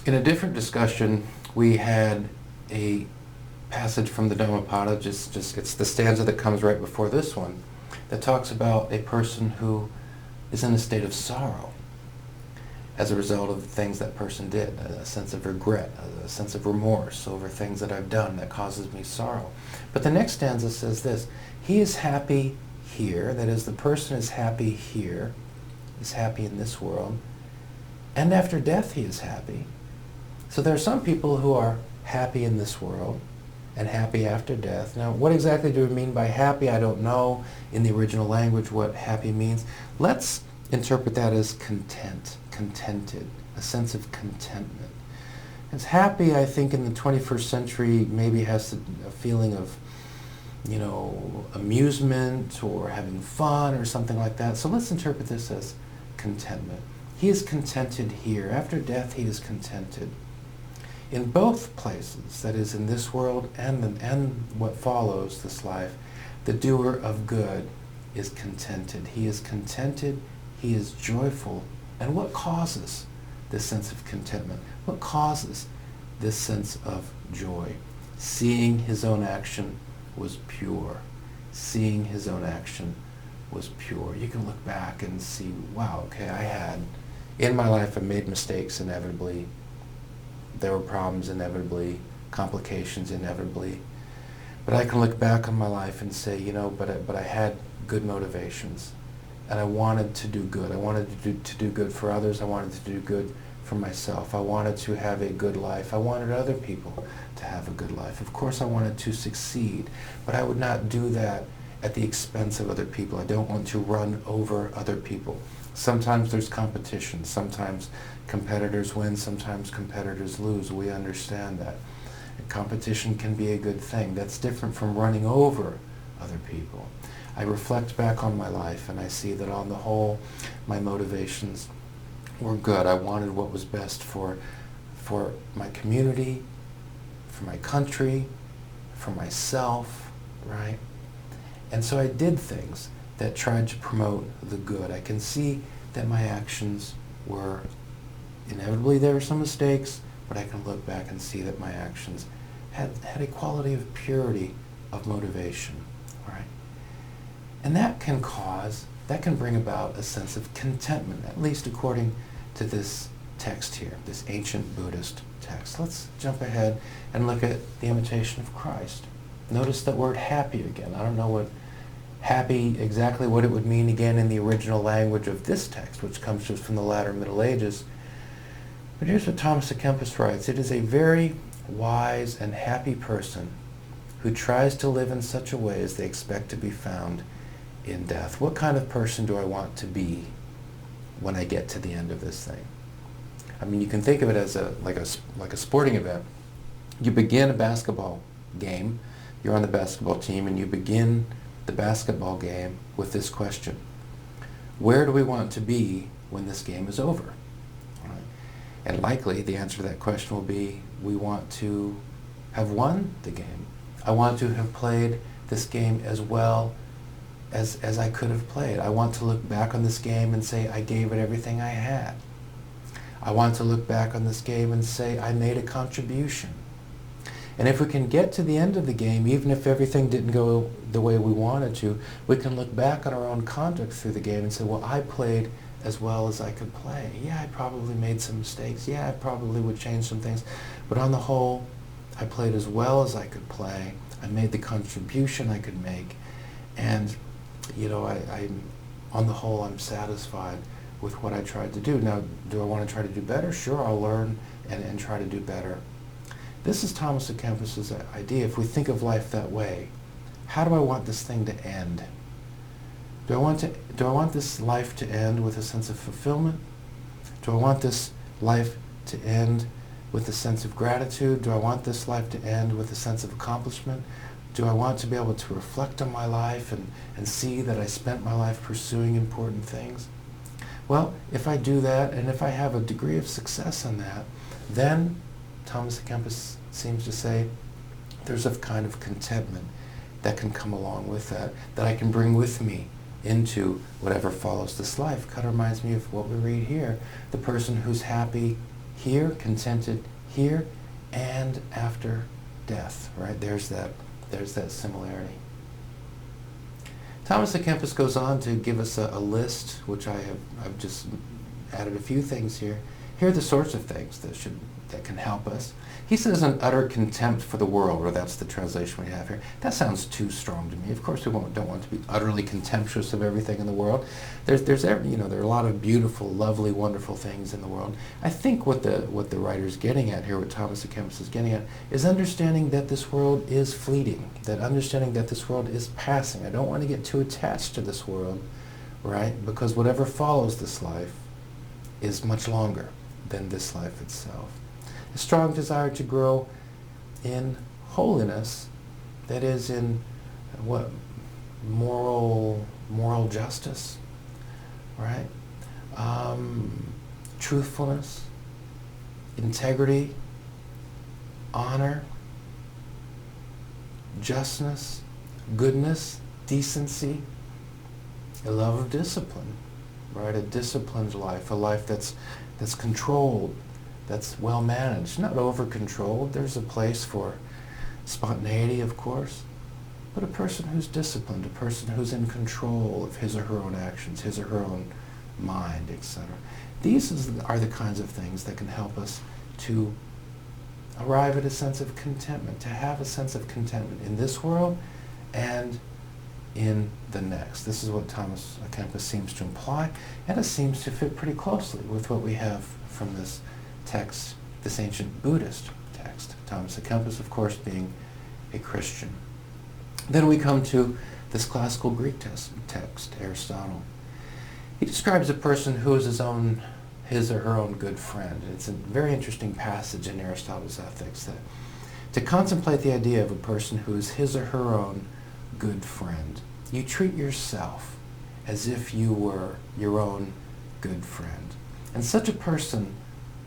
In a different discussion, we had a passage from the Dhammapada, just it's the stanza that comes right before this one, that talks about a person who is in a state of sorrow as a result of things that person did, a sense of regret, a sense of remorse over things that I've done that causes me sorrow. But the next stanza says this: he is happy here, that is, the person is happy here, is happy in this world, and after death he is happy. So there are some people who are happy in this world and happy after death. Now, what exactly do we mean by happy? I don't know in the original language what happy means. Let's interpret that as content, contented, a sense of contentment. As happy, I think, in the 21st century maybe has a feeling of, amusement or having fun or something like that. So let's interpret this as contentment. He is contented here. After death, he is contented. In both places, that is, in this world and what follows this life, the doer of good is contented. He is contented, he is joyful. And what causes this sense of contentment? What causes this sense of joy? Seeing his own action was pure. Seeing his own action was pure. You can look back and see, wow, okay, in my life I made mistakes inevitably. There were problems inevitably, complications inevitably. But I can look back on my life and say, but I had good motivations. And I wanted to do good. I wanted to do good for others. I wanted to do good for myself. I wanted to have a good life. I wanted other people to have a good life. Of course I wanted to succeed, but I would not do that at the expense of other people. I don't want to run over other people. Sometimes there's competition. Sometimes competitors win, sometimes competitors lose. We understand that. And competition can be a good thing. That's different from running over other people. I reflect back on my life and I see that on the whole, my motivations were good. I wanted what was best for my community, for my country, for myself, right? And so I did things that tried to promote the good. I can see that my actions were, inevitably there were some mistakes, but I can look back and see that my actions had a quality of purity of motivation, right? And that can bring about a sense of contentment, at least according to this text here, this ancient Buddhist text. Let's jump ahead and look at the Imitation of Christ. Notice that word happy again. I don't know what happy, exactly what it would mean again in the original language of this text, which comes just from the latter Middle Ages. But here's what Thomas à Kempis writes: it is a very wise and happy person who tries to live in such a way as they expect to be found in death. What kind of person do I want to be when I get to the end of this thing? I mean, you can think of it as like a sporting event. You begin a basketball game, you're on the basketball team, and you begin the basketball game with this question: where do we want to be when this game is over? Right? And likely the answer to that question will be, we want to have won the game. I want to have played this game as well as I could have played. I want to look back on this game and say I gave it everything I had. I want to look back on this game and say I made a contribution. And if we can get to the end of the game, even if everything didn't go the way we wanted to, we can look back on our own conduct through the game and say, well, I played as well as I could play. Yeah, I probably made some mistakes. Yeah, I probably would change some things. But on the whole, I played as well as I could play. I made the contribution I could make. And, on the whole, I'm satisfied with what I tried to do. Now, do I want to try to do better? Sure, I'll learn and try to do better. This is Thomas à Kempis's idea. If we think of life that way, how do I want this thing to end? Do I want this life to end with a sense of fulfillment? Do I want this life to end with a sense of gratitude? Do I want this life to end with a sense of accomplishment? Do I want to be able to reflect on my life and see that I spent my life pursuing important things? Well, if I do that, and if I have a degree of success in that, then Thomas à Kempis seems to say there's a kind of contentment that can come along with that I can bring with me into whatever follows this life. Kind of reminds me of what we read here. The person who's happy here, contented here, and after death, right? There's that similarity. Thomas à Kempis goes on to give us a list, which I've just added a few things here. Here are the sorts of things that can help us. He says an utter contempt for the world, or that's the translation we have here. That sounds too strong to me. Of course, we don't want to be utterly contemptuous of everything in the world. There are a lot of beautiful, lovely, wonderful things in the world. I think what the writer's getting at here, what Thomas à Kempis is getting at, is understanding that this world is fleeting, that understanding that this world is passing. I don't want to get too attached to this world, right? Because whatever follows this life is much longer than this life itself. A strong desire to grow in holiness, that is in what? Moral justice, right? Truthfulness, integrity, honor, justness, goodness, decency, a love of discipline, right? A disciplined life, a life that's controlled, that's well managed, not over-controlled. There's a place for spontaneity, of course, but a person who's disciplined, a person who's in control of his or her own actions, his or her own mind, etc. These are the kinds of things that can help us to arrive at a sense of contentment, to have a sense of contentment in this world and in the next. This is what Thomas à Kempis seems to imply, and it seems to fit pretty closely with what we have from this text, this ancient Buddhist text. Thomas à Kempis, of course, being a Christian. Then we come to this classical Greek text, Aristotle. He describes a person who is his or her own good friend. It's a very interesting passage in Aristotle's Ethics, that to contemplate the idea of a person who is his or her own good friend. You treat yourself as if you were your own good friend. And such a person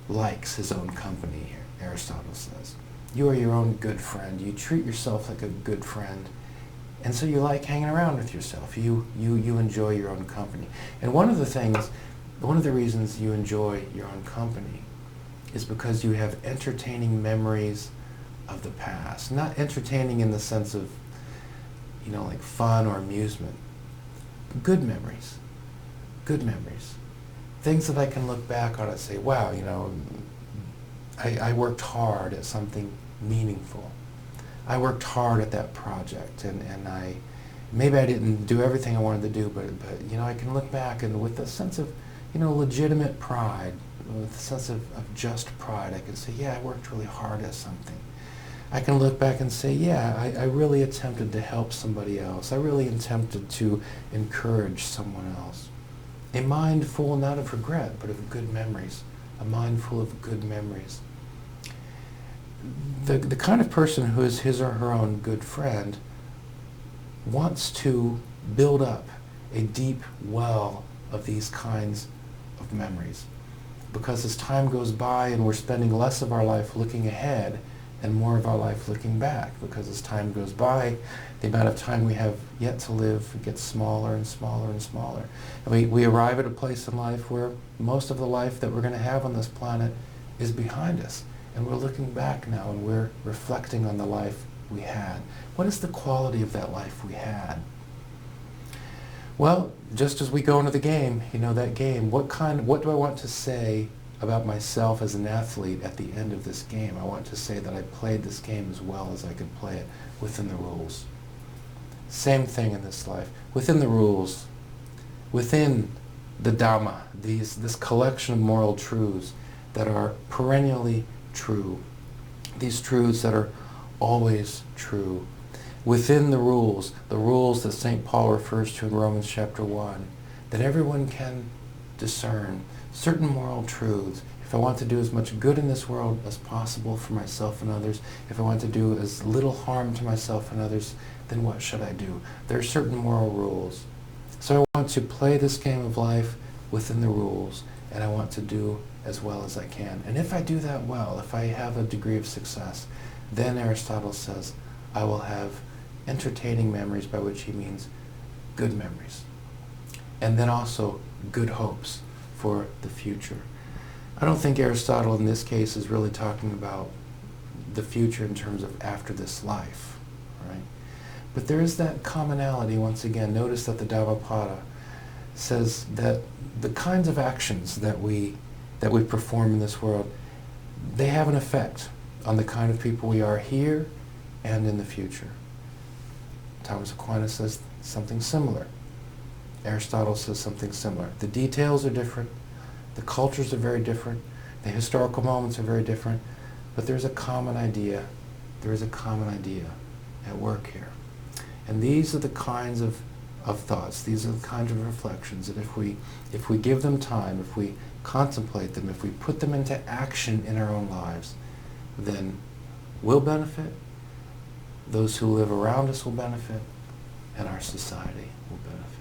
likes his own company, Aristotle says. You are your own good friend. You treat yourself like a good friend. And so you like hanging around with yourself. You enjoy your own company. And one of the reasons you enjoy your own company is because you have entertaining memories of the past. Not entertaining in the sense of, like fun or amusement. But good memories. Good memories. Things that I can look back on and say, wow, I worked hard at something meaningful. I worked hard at that project, and maybe I didn't do everything I wanted to do, but I can look back and with a sense of, legitimate pride, with a sense of just pride, I can say, yeah, I worked really hard at something. I can look back and say, yeah, I really attempted to help somebody else. I really attempted to encourage someone else. A mind full not of regret, but of good memories. A mind full of good memories. The kind of person who is his or her own good friend wants to build up a deep well of these kinds of memories. Because as time goes by and we're spending less of our life looking ahead and more of our life looking back, because as time goes by, the amount of time we have yet to live gets smaller and smaller and smaller. And we arrive at a place in life where most of the life that we're going to have on this planet is behind us. And we're looking back now and we're reflecting on the life we had. What is the quality of that life we had? Well, just as we go into the game, that game, what do I want to say about myself as an athlete at the end of this game? I want to say that I played this game as well as I could play it within the rules. Same thing in this life. Within the rules, within the Dhamma, this collection of moral truths that are perennially true, these truths that are always true, within the rules that St. Paul refers to in Romans chapter 1, that everyone can discern certain moral truths. If I want to do as much good in this world as possible for myself and others, if I want to do as little harm to myself and others, then what should I do? There are certain moral rules. So I want to play this game of life within the rules, and I want to do as well as I can. And if I do that well, if I have a degree of success, then Aristotle says, I will have entertaining memories, by which he means good memories. And then also good hopes for the future. I don't think Aristotle in this case is really talking about the future in terms of after this life, right? But there is that commonality once again. Notice that the Dhammapada says that the kinds of actions that we perform in this world, they have an effect on the kind of people we are here and in the future. Thomas Aquinas says something similar. Aristotle says something similar. The details are different, the cultures are very different, the historical moments are very different, but there's a common idea. There is a common idea at work here. And these are the kinds of thoughts, these are the kinds of reflections that if we give them time, if we contemplate them, if we put them into action in our own lives, then we'll benefit, those who live around us will benefit, and our society will benefit.